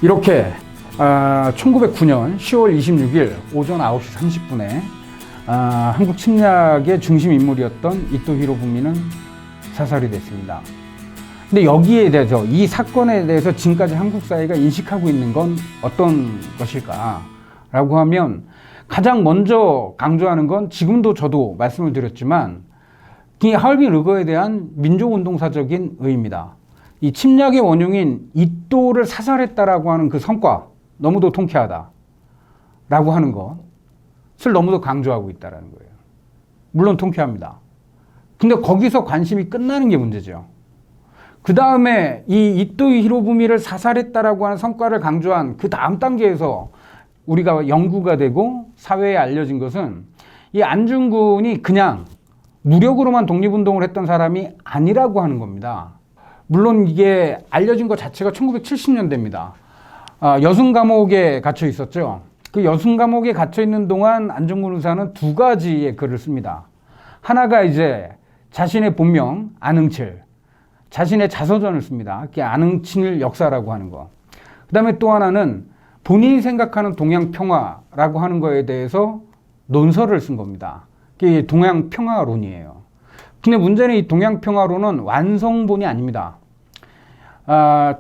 이렇게 1909년 10월 26일 오전 9시 30분에 한국 침략의 중심 인물이었던 이토 히로부미는 사살이 됐습니다. 근데 여기에 대해서, 이 사건에 대해서 지금까지 한국 사회가 인식하고 있는 건 어떤 것일까라고 하면, 가장 먼저 강조하는 건 지금도 저도 말씀을 드렸지만 이 하얼빈 의거에 대한 민족운동사적인 의의입니다. 이 침략의 원흉인 이토를 사살했다라고 하는 그 성과, 너무도 통쾌하다라고 하는 것을 너무도 강조하고 있다는 거예요. 물론 통쾌합니다. 근데 거기서 관심이 끝나는 게 문제죠. 그 다음에 이 이토 히로부미를 사살했다라고 하는 성과를 강조한 그 다음 단계에서 우리가 연구가 되고 사회에 알려진 것은 이 안중근이 그냥 무력으로만 독립운동을 했던 사람이 아니라고 하는 겁니다. 물론 이게 알려진 것 자체가 1970년대입니다. 여순 감옥에 갇혀 있었죠. 그 여순 감옥에 갇혀 있는 동안 안중근 의사는 두 가지의 글을 씁니다. 하나가 이제 자신의 본명 안흥칠, 자신의 자서전을 씁니다. 그게 안흥칠 역사라고 하는 거. 그 다음에 또 하나는 본인이 생각하는 동양평화라고 하는 거에 대해서 논설을 쓴 겁니다. 그게 동양평화론이에요. 근데 문제는 이 동양평화론은 완성본이 아닙니다.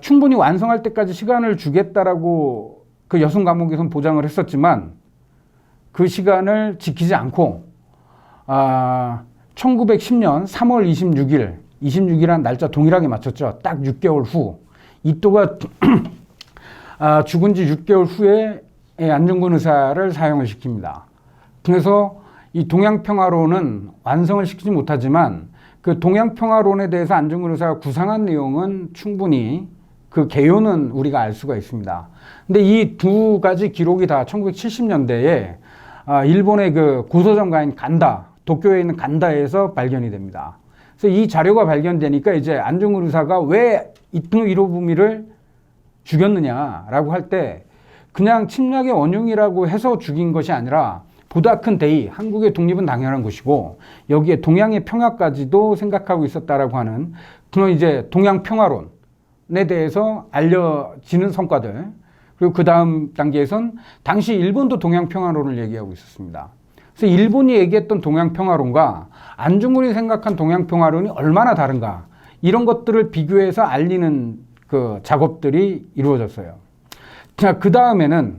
충분히 완성할 때까지 시간을 주겠다라고 그 여순 감옥에서는 보장을 했었지만 그 시간을 지키지 않고 1910년 3월 26일한 날짜 동일하게 맞췄죠. 딱 6개월 후 이토가 죽은 지 6개월 후에 안중근 의사를 사형을 시킵니다. 그래서 이 동양평화론은 완성을 시키지 못하지만 그 동양평화론에 대해서 안중근 의사가 구상한 내용은 충분히 그 개요는 우리가 알 수가 있습니다. 근데 이 두 가지 기록이 다 1970년대에 일본의 그 고서점가인 간다, 도쿄에 있는 간다에서 발견이 됩니다. 그래서 이 자료가 발견되니까 이제 안중근 의사가 왜 이토 히로부미를 죽였느냐라고 할 때 그냥 침략의 원흉이라고 해서 죽인 것이 아니라 보다 큰 대의, 한국의 독립은 당연한 것이고 여기에 동양의 평화까지도 생각하고 있었다라고 하는 그런 이제 동양평화론에 대해서 알려지는 성과들, 그리고 그 다음 단계에선 당시 일본도 동양평화론을 얘기하고 있었습니다. 그래서 일본이 얘기했던 동양평화론과 안중근이 생각한 동양평화론이 얼마나 다른가, 이런 것들을 비교해서 알리는 그 작업들이 이루어졌어요. 자, 그 다음에는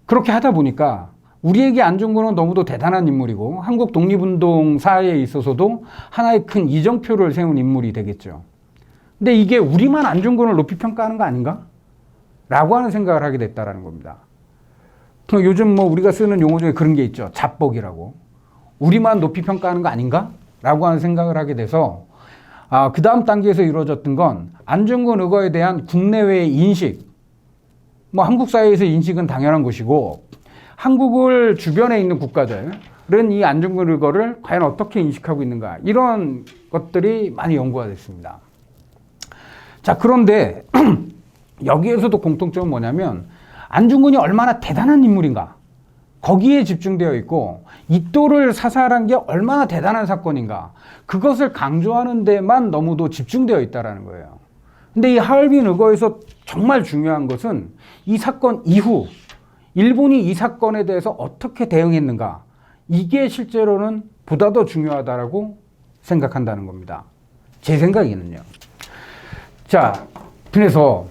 그렇게 하다 보니까 우리에게 안중근은 너무도 대단한 인물이고 한국 독립운동사에 있어서도 하나의 큰 이정표를 세운 인물이 되겠죠. 근데 이게 우리만 안중근을 높이 평가하는 거 아닌가? 라고 하는 생각을 하게 됐다는 겁니다. 요즘 뭐 우리가 쓰는 용어 중에 그런 게 있죠. 잡복이라고. 우리만 높이 평가하는 거 아닌가? 라고 하는 생각을 하게 돼서 그 다음 단계에서 이루어졌던 건 안중근 의거에 대한 국내외의 인식, 뭐 한국 사회에서 인식은 당연한 것이고 한국을 주변에 있는 국가들은 이 안중근 의거를 과연 어떻게 인식하고 있는가, 이런 것들이 많이 연구가 됐습니다. 자, 그런데 여기에서도 공통점은 뭐냐면 안중근이 얼마나 대단한 인물인가, 거기에 집중되어 있고 이토를 사살한 게 얼마나 대단한 사건인가, 그것을 강조하는 데만 너무도 집중되어 있다는 거예요. 근데 이 하얼빈 의거에서 정말 중요한 것은 이 사건 이후 일본이 이 사건에 대해서 어떻게 대응했는가, 이게 실제로는 보다 더 중요하다고 생각한다는 겁니다. 제 생각에는요. 자, 그래서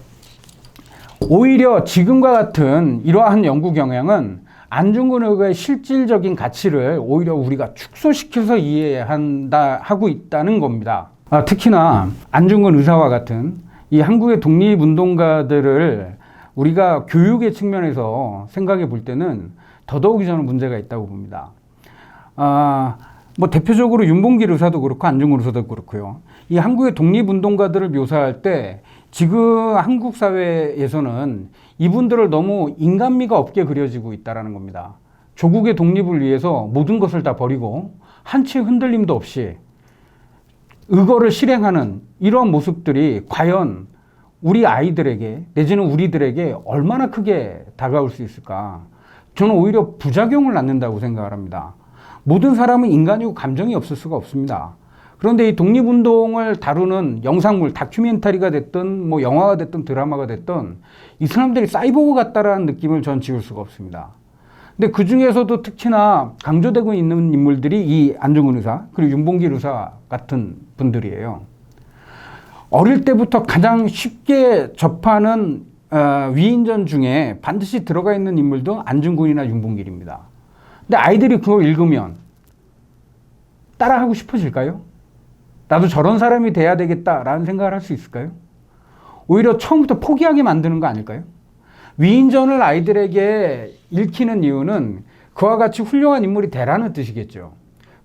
오히려 지금과 같은 이러한 연구 경향은 안중근 의거의 실질적인 가치를 오히려 우리가 축소시켜서 하고 있다는 겁니다. 특히나 안중근 의사와 같은 이 한국의 독립운동가들을 우리가 교육의 측면에서 생각해 볼 때는 더더욱이 저는 문제가 있다고 봅니다. 뭐 대표적으로 윤봉길 의사도 그렇고 안중근 의사도 그렇고요. 이 한국의 독립운동가들을 묘사할 때 지금 한국 사회에서는 이분들을 너무 인간미가 없게 그려지고 있다는 겁니다. 조국의 독립을 위해서 모든 것을 다 버리고 한치의 흔들림도 없이 의거를 실행하는 이런 모습들이 과연 우리 아이들에게 내지는 우리들에게 얼마나 크게 다가올 수 있을까? 저는 오히려 부작용을 낳는다고 생각을 합니다. 모든 사람은 인간이고 감정이 없을 수가 없습니다. 그런데 이 독립운동을 다루는 영상물, 다큐멘터리가 됐든 뭐 영화가 됐든 드라마가 됐든 이 사람들이 사이보그 같다라는 느낌을 전 지울 수가 없습니다. 근데 그 중에서도 특히나 강조되고 있는 인물들이 이 안중근 의사 그리고 윤봉길 의사 같은 분들이에요. 어릴 때부터 가장 쉽게 접하는 위인전 중에 반드시 들어가 있는 인물도 안중근이나 윤봉길입니다. 근데 아이들이 그걸 읽으면 따라하고 싶어질까요? 나도 저런 사람이 돼야 되겠다라는 생각을 할 수 있을까요? 오히려 처음부터 포기하게 만드는 거 아닐까요? 위인전을 아이들에게 읽히는 이유는 그와 같이 훌륭한 인물이 되라는 뜻이겠죠.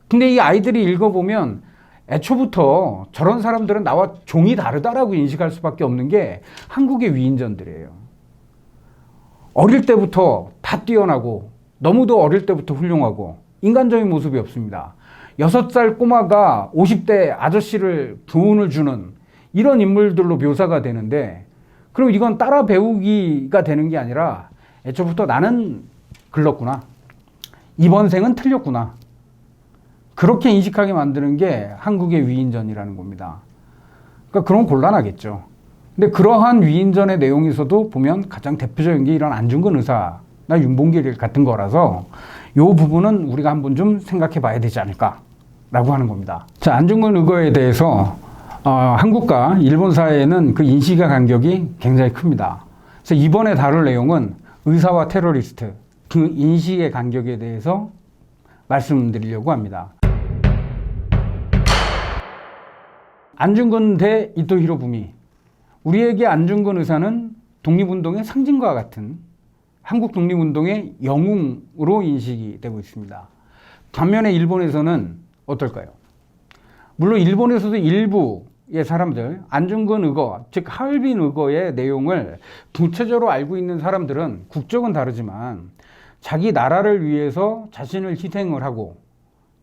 근데 이 아이들이 읽어보면 애초부터 저런 사람들은 나와 종이 다르다라고 인식할 수밖에 없는 게 한국의 위인전들이에요. 어릴 때부터 다 뛰어나고 너무도 어릴 때부터 훌륭하고 인간적인 모습이 없습니다. 6살 꼬마가 50대 아저씨를 교훈을 주는 이런 인물들로 묘사가 되는데 그럼 이건 따라 배우기가 되는 게 아니라 애초부터 나는 글렀구나. 이번 생은 틀렸구나. 그렇게 인식하게 만드는 게 한국의 위인전이라는 겁니다. 그러니까 그런 곤란하겠죠. 근데 그러한 위인전의 내용에서도 보면 가장 대표적인 게 이런 안중근 의사나 윤봉길 같은 거라서 이 부분은 우리가 한번 좀 생각해 봐야 되지 않을까라고 하는 겁니다. 자, 안중근 의거에 대해서 한국과 일본 사이에는 그 인식의 간격이 굉장히 큽니다. 그래서 이번에 다룰 내용은 의사와 테러리스트, 그 인식의 간격에 대해서 말씀드리려고 합니다. 안중근 대 이토 히로부미. 우리에게 안중근 의사는 독립운동의 상징과 같은 한국 독립운동의 영웅으로 인식이 되고 있습니다. 반면에 일본에서는 어떨까요? 물론 일본에서도 일부의 사람들, 안중근 의거, 즉 하얼빈 의거의 내용을 구체적으로 알고 있는 사람들은 국적은 다르지만 자기 나라를 위해서 자신을 희생을 하고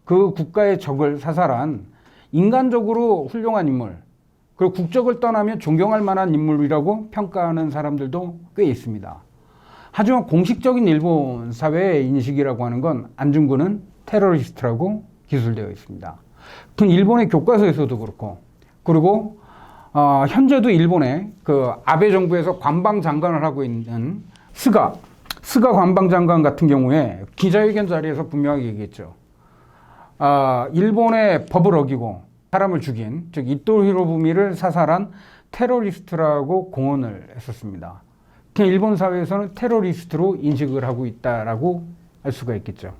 그 국가의 적을 사살한 인간적으로 훌륭한 인물, 그리고 국적을 떠나면 존경할 만한 인물이라고 평가하는 사람들도 꽤 있습니다. 하지만 공식적인 일본 사회의 인식이라고 하는 건 안중근은 테러리스트라고 기술되어 있습니다. 일본의 교과서에서도 그렇고, 그리고 현재도 일본의 그 아베 정부에서 관방장관을 하고 있는 스가 관방장관 같은 경우에 기자회견 자리에서 분명하게 얘기했죠. 일본의 법을 어기고 사람을 죽인, 즉 이토 히로부미를 사살한 테러리스트라고 공언을 했었습니다. 일본 사회에서는 테러리스트로 인식을 하고 있다라고 할 수가 있겠죠.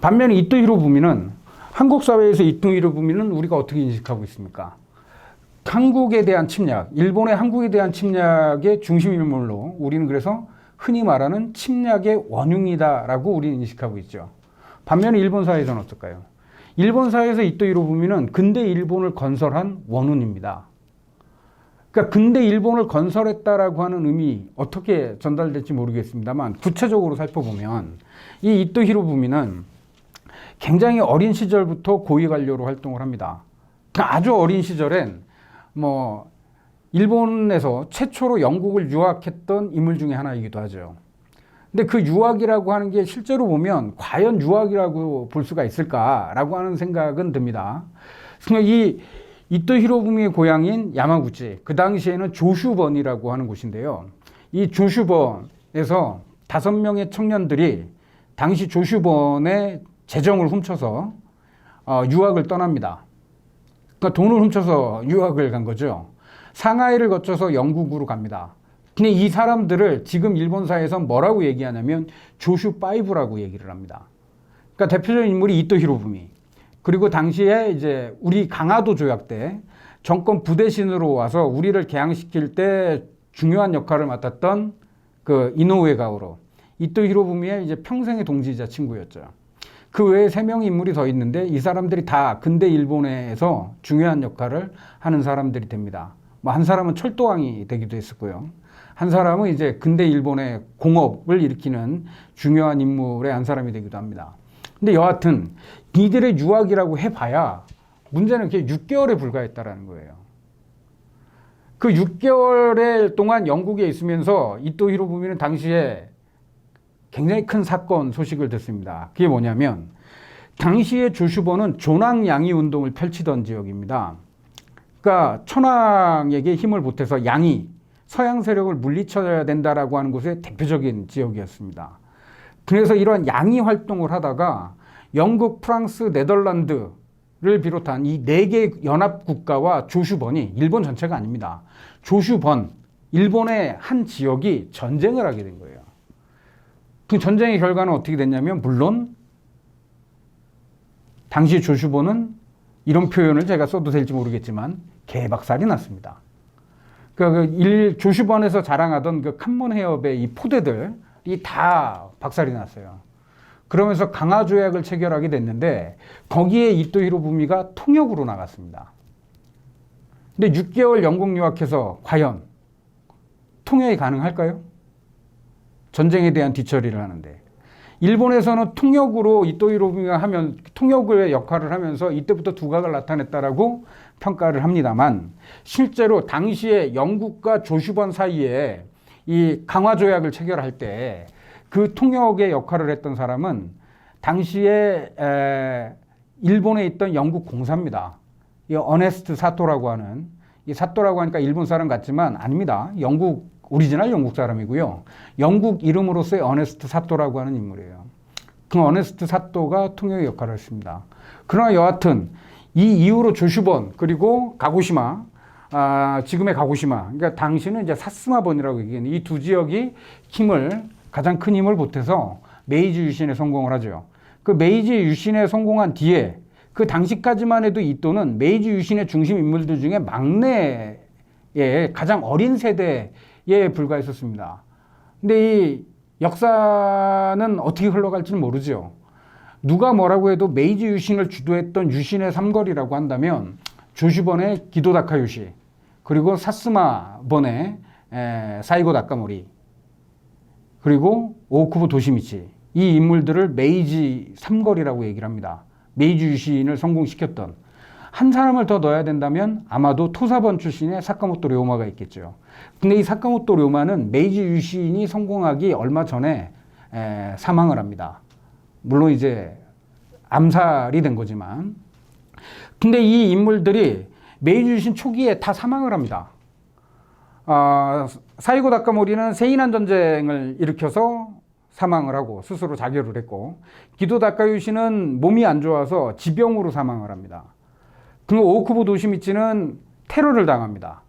반면에 이토 히로부미는 한국 사회에서 이토 히로부미는 우리가 어떻게 인식하고 있습니까? 한국에 대한 침략, 일본의 한국에 대한 침략의 중심 인물로 우리는 그래서 흔히 말하는 침략의 원흉이다라고 우리는 인식하고 있죠. 반면에 일본 사회에서는 어떨까요? 일본 사회에서 이토 히로부미는 근대 일본을 건설한 원훈입니다. 그러니까 근대 일본을 건설했다라고 하는 의미 어떻게 전달될지 모르겠습니다만 구체적으로 살펴보면 이 이토 히로부미는 굉장히 어린 시절부터 고위 관료로 활동을 합니다. 아주 어린 시절엔 뭐 일본에서 최초로 영국을 유학했던 인물 중에 하나이기도 하죠. 근데 그 유학이라고 하는 게 실제로 보면 과연 유학이라고 볼 수가 있을까라고 하는 생각은 듭니다. 이 이토 히로부미의 고향인 야마구치, 그 당시에는 조슈번이라고 하는 곳인데요. 이 조슈번에서 5명의 청년들이 당시 조슈번의 재정을 훔쳐서 유학을 떠납니다. 그러니까 돈을 훔쳐서 유학을 간 거죠. 상하이를 거쳐서 영국으로 갑니다. 근데 이 사람들을 지금 일본 사회에서 뭐라고 얘기하냐면 조슈5라고 얘기를 합니다. 그러니까 대표적인 인물이 이토 히로부미. 그리고 당시에 이제 우리 강화도 조약 때 정권 부대신으로 와서 우리를 개항시킬 때 중요한 역할을 맡았던 그 이노우에 가오로. 이토 히로부미의 이제 평생의 동지이자 친구였죠. 그 외에 3명의 인물이 더 있는데 이 사람들이 다 근대 일본에서 중요한 역할을 하는 사람들이 됩니다. 뭐 한 사람은 철도왕이 되기도 했었고요. 한 사람은 이제 근대 일본의 공업을 일으키는 중요한 인물의 한 사람이 되기도 합니다. 근데 여하튼 이들의 유학이라고 해봐야 문제는 그게 6개월에 불과했다라는 거예요. 그 6개월 동안 영국에 있으면서 이토 히로부미는 당시에 굉장히 큰 사건 소식을 듣습니다. 그게 뭐냐면 당시에 조슈번은 조낭 양이 운동을 펼치던 지역입니다. 그러니까 천황에게 힘을 보태서 양이 서양 세력을 물리쳐야 된다라고 하는 곳의 대표적인 지역이었습니다. 그래서 이런 양이 활동을 하다가 영국, 프랑스, 네덜란드를 비롯한 이 4개 연합국가와 조슈번이, 일본 전체가 아닙니다. 조슈번, 일본의 한 지역이 전쟁을 하게 된 거예요. 그 전쟁의 결과는 어떻게 됐냐면, 물론 당시 조슈번은 이런 표현을 제가 써도 될지 모르겠지만 개박살이 났습니다. 조슈번에서 자랑하던 그 칸몬 해협의 이 포대들이 다 박살이 났어요. 그러면서 강화 조약을 체결하게 됐는데 거기에 이토 히로부미가 통역으로 나갔습니다. 근데 6개월 영국 유학해서 과연 통역이 가능할까요? 전쟁에 대한 뒤처리를 하는데. 일본에서는 통역으로 이토 히로부미가 통역의 역할을 하면서 이때부터 두각을 나타냈다라고 평가를 합니다만, 실제로 당시에 영국과 조슈번 사이에 이 강화 조약을 체결할 때 그 통역의 역할을 했던 사람은 당시에 일본에 있던 영국 공사입니다. 이 어네스트 사토라고 하는, 이 사토라고 하니까 일본 사람 같지만 아닙니다. 오리지널 영국 사람이고요. 영국 이름으로서의 어네스트 사토라고 하는 인물이에요. 그 어네스트 사토가 통역의 역할을 했습니다. 그러나 여하튼 이 이후로 조슈번, 그리고 가고시마, 지금의 가고시마, 그러니까 당시는 이제 사스마번이라고 얘기하는 이 두 지역이 가장 큰 힘을 보태서 메이지 유신에 성공을 하죠. 그 메이지 유신에 성공한 뒤에 그 당시까지만 해도 이토는 메이지 유신의 중심 인물들 중에 막내의 가장 어린 세대에 불과했었습니다. 근데 이 역사는 어떻게 흘러갈지는 모르죠. 누가 뭐라고 해도 메이지 유신을 주도했던 유신의 삼거리라고 한다면 조슈번의 기도 다카요시, 그리고 사스마번의 사이고 나카모리, 그리고 오쿠보 도시미치, 이 인물들을 메이지 삼거리라고 얘기를 합니다. 메이지 유신을 성공시켰던. 한 사람을 더 넣어야 된다면 아마도 토사번 출신의 사카모토 료마가 있겠죠. 근데 이 사카모토 료마는 메이지 유신이 성공하기 얼마 전에 사망을 합니다. 물론 이제 암살이 된 거지만. 근데 이 인물들이 메이지 유신 초기에 다 사망을 합니다. 사이고 다카모리는 세이난 전쟁을 일으켜서 사망을 하고 스스로 자결을 했고, 기도 다카요시는 몸이 안 좋아서 지병으로 사망을 합니다. 그리고 오쿠보 도시미치는 테러를 당합니다.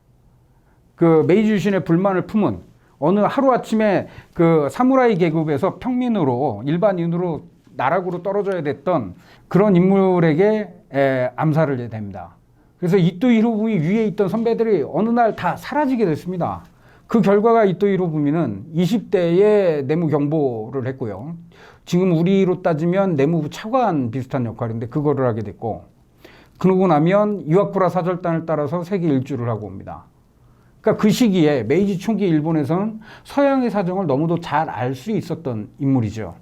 그 메이지 유신의 불만을 품은 어느 하루아침에 그 사무라이 계급에서 평민으로, 일반인으로 나락으로 떨어져야 됐던 그런 인물에게 암살을 됩니다. 그래서 이토 히로부미 위에 있던 선배들이 어느 날 다 사라지게 됐습니다. 그 결과가 이토 히로부미는 20대에 내무 경보를 했고요. 지금 우리로 따지면 내무부 차관 비슷한 역할인데 그거를 하게 됐고, 그러고 나면 이와쿠라 사절단을 따라서 세계 일주를 하고 옵니다. 그러니까 그 시기에 메이지 초기 일본에서는 서양의 사정을 너무도 잘 알 수 있었던 인물이죠.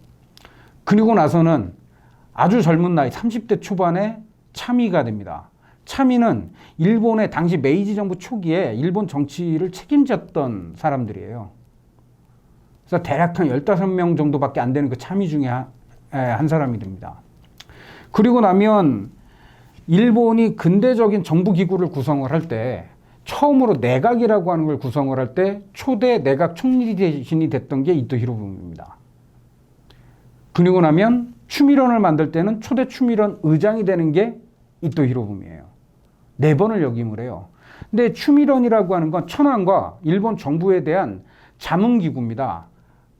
그리고 나서는 아주 젊은 나이 30대 초반에 참의가 됩니다. 참의는 일본의 당시 메이지 정부 초기에 일본 정치를 책임졌던 사람들이에요. 그래서 대략 한 15명 정도밖에 안 되는 그 참의 중에 한 사람이 됩니다. 그리고 나면 일본이 근대적인 정부 기구를 구성을 할 때, 처음으로 내각이라고 하는 걸 구성을 할 때 초대 내각 총리 대신이 됐던 게 이토 히로부미입니다. 그리고 나면 추미론을 만들 때는 초대 추미론 의장이 되는 게 이토 히로부미예요. 4번을 역임을 해요. 근데 추미론이라고 하는 건 천황과 일본 정부에 대한 자문기구입니다.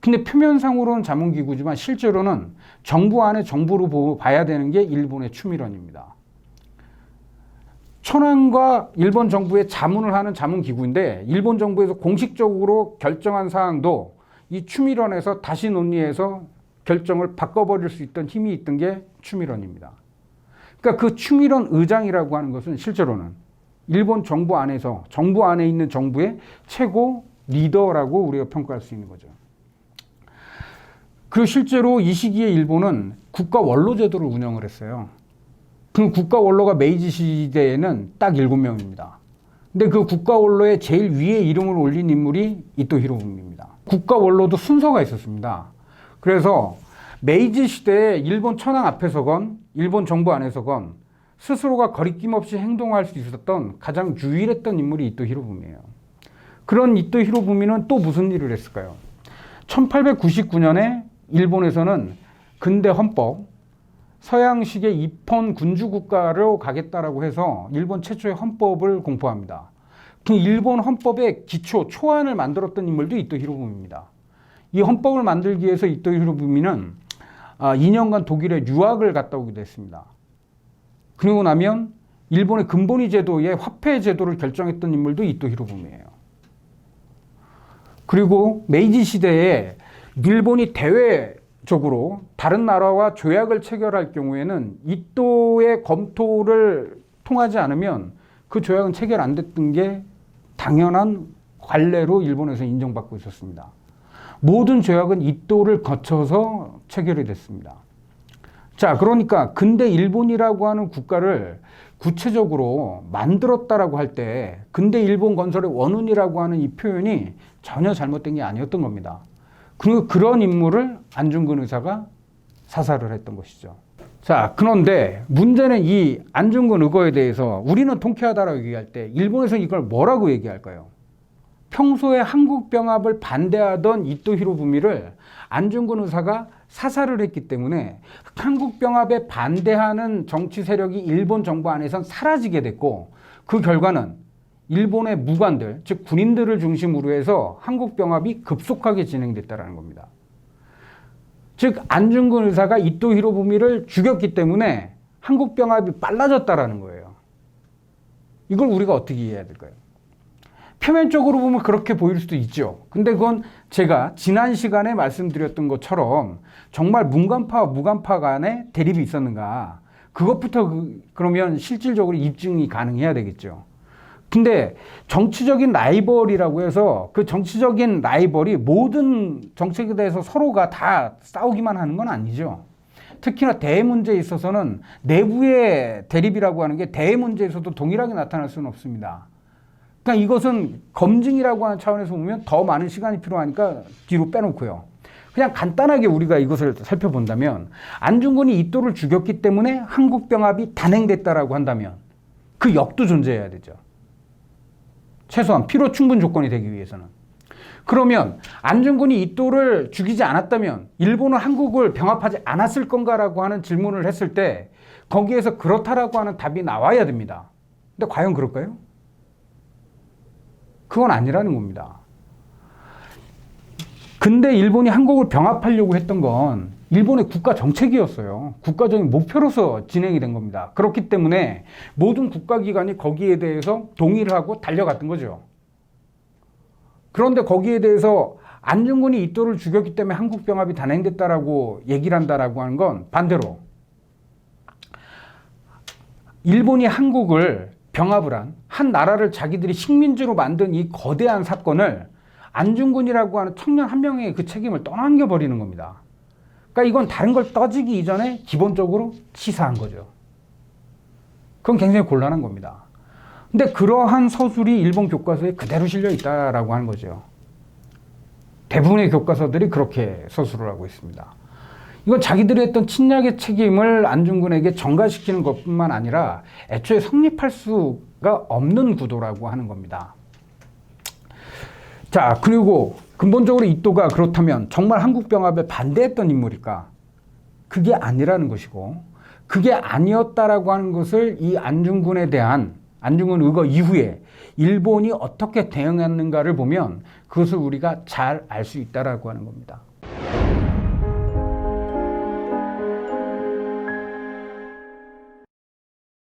근데 표면상으로는 자문기구지만 실제로는 정부 안에 정부로 봐야 되는 게 일본의 추미론입니다. 천황과 일본 정부에 자문을 하는 자문기구인데, 일본 정부에서 공식적으로 결정한 사항도 이 추미론에서 다시 논의해서 결정을 바꿔버릴 수 있던 힘이 있던 게 추미론입니다. 그러니까 그 추미론 의장이라고 하는 것은 실제로는 일본 정부 안에서, 정부 안에 있는 정부의 최고 리더라고 우리가 평가할 수 있는 거죠. 그리고 실제로 이 시기에 일본은 국가 원로 제도를 운영을 했어요. 그 국가 원로가 메이지 시대에는 딱 7명입니다. 근데 그 국가 원로의 제일 위에 이름을 올린 인물이 이토 히로부미입니다. 국가 원로도 순서가 있었습니다. 그래서 메이지 시대에 일본 천황 앞에 서건 일본 정부 안에서건 스스로가 거리낌 없이 행동할 수 있었던 가장 유일했던 인물이 이토 히로부미예요. 그런 이토 히로부미는 또 무슨 일을 했을까요? 1899년에 일본에서는 근대 헌법, 서양식의 입헌 군주 국가로 가겠다라고 해서 일본 최초의 헌법을 공포합니다. 그 일본 헌법의 기초, 초안을 만들었던 인물도 이토 히로부미입니다. 이 헌법을 만들기 위해서 이토 히로부미는 2년간 독일에 유학을 갔다 오기도 했습니다. 그리고 나면 일본의 근본위 제도의 화폐 제도를 결정했던 인물도 이토 히로부미예요. 그리고 메이지 시대에 일본이 대외적으로 다른 나라와 조약을 체결할 경우에는 이토의 검토를 통하지 않으면 그 조약은 체결 안 됐던 게 당연한 관례로 일본에서 인정받고 있었습니다. 모든 조약은 이토를 거쳐서 체결이 됐습니다. 자, 그러니까 근대 일본이라고 하는 국가를 구체적으로 만들었다라고 할 때 근대 일본 건설의 원운이라고 하는 이 표현이 전혀 잘못된 게 아니었던 겁니다. 그리고 그런 인물을 안중근 의사가 사살을 했던 것이죠. 자, 그런데 문제는 이 안중근 의거에 대해서 우리는 통쾌하다라고 얘기할 때 일본에서는 이걸 뭐라고 얘기할까요? 평소에 한국병합을 반대하던 이토 히로부미를 안중근 의사가 사살을 했기 때문에 한국병합에 반대하는 정치 세력이 일본 정부 안에선 사라지게 됐고, 그 결과는 일본의 무관들, 즉 군인들을 중심으로 해서 한국병합이 급속하게 진행됐다는 겁니다. 즉 안중근 의사가 이토 히로부미를 죽였기 때문에 한국병합이 빨라졌다는 거예요. 이걸 우리가 어떻게 이해해야 될까요? 표면적으로 보면 그렇게 보일 수도 있죠. 근데 그건 제가 지난 시간에 말씀드렸던 것처럼 정말 문관파와 무관파 간에 대립이 있었는가, 그것부터 그러면 실질적으로 입증이 가능해야 되겠죠. 근데 정치적인 라이벌이라고 해서 그 정치적인 라이벌이 모든 정책에 대해서 서로가 다 싸우기만 하는 건 아니죠. 특히나 대외 문제에 있어서는 내부의 대립이라고 하는 게 대외 문제에서도 동일하게 나타날 수는 없습니다. 그러니까 이것은 검증이라고 하는 차원에서 보면 더 많은 시간이 필요하니까 뒤로 빼놓고요. 그냥 간단하게 우리가 이것을 살펴본다면 안중근이 이토를 죽였기 때문에 한국병합이 단행됐다라고 한다면 그 역도 존재해야 되죠. 최소한 필요 충분 조건이 되기 위해서는. 그러면 안중근이 이토를 죽이지 않았다면 일본은 한국을 병합하지 않았을 건가라고 하는 질문을 했을 때 거기에서 그렇다라고 하는 답이 나와야 됩니다. 근데 과연 그럴까요? 그건 아니라는 겁니다. 근데 일본이 한국을 병합하려고 했던 건 일본의 국가 정책이었어요. 국가적인 목표로서 진행이 된 겁니다. 그렇기 때문에 모든 국가기관이 거기에 대해서 동의를 하고 달려갔던 거죠. 그런데 거기에 대해서 안중근이 이토를 죽였기 때문에 한국병합이 단행됐다라고 얘기를 한다라고 하는 건 반대로 일본이 한국을 병합을 한 나라를 자기들이 식민지로 만든 이 거대한 사건을 안중근이라고 하는 청년 한 명의 그 책임을 떠넘겨버리는 겁니다. 그러니까 이건 다른 걸 따지기 이전에 기본적으로 치사한 거죠. 그건 굉장히 곤란한 겁니다. 근데 그러한 서술이 일본 교과서에 그대로 실려 있다라고 하는 거죠. 대부분의 교과서들이 그렇게 서술을 하고 있습니다. 이건 자기들이 했던 침략의 책임을 안중근에게 전가시키는 것뿐만 아니라 애초에 성립할 수가 없는 구도라고 하는 겁니다. 자, 그리고 근본적으로 이토가 그렇다면 정말 한국병합에 반대했던 인물일까? 그게 아니라는 것이고, 그게 아니었다라고 하는 것을 이 안중근에 대한 안중근 의거 이후에 일본이 어떻게 대응했는가를 보면 그것을 우리가 잘 알 수 있다라고 하는 겁니다.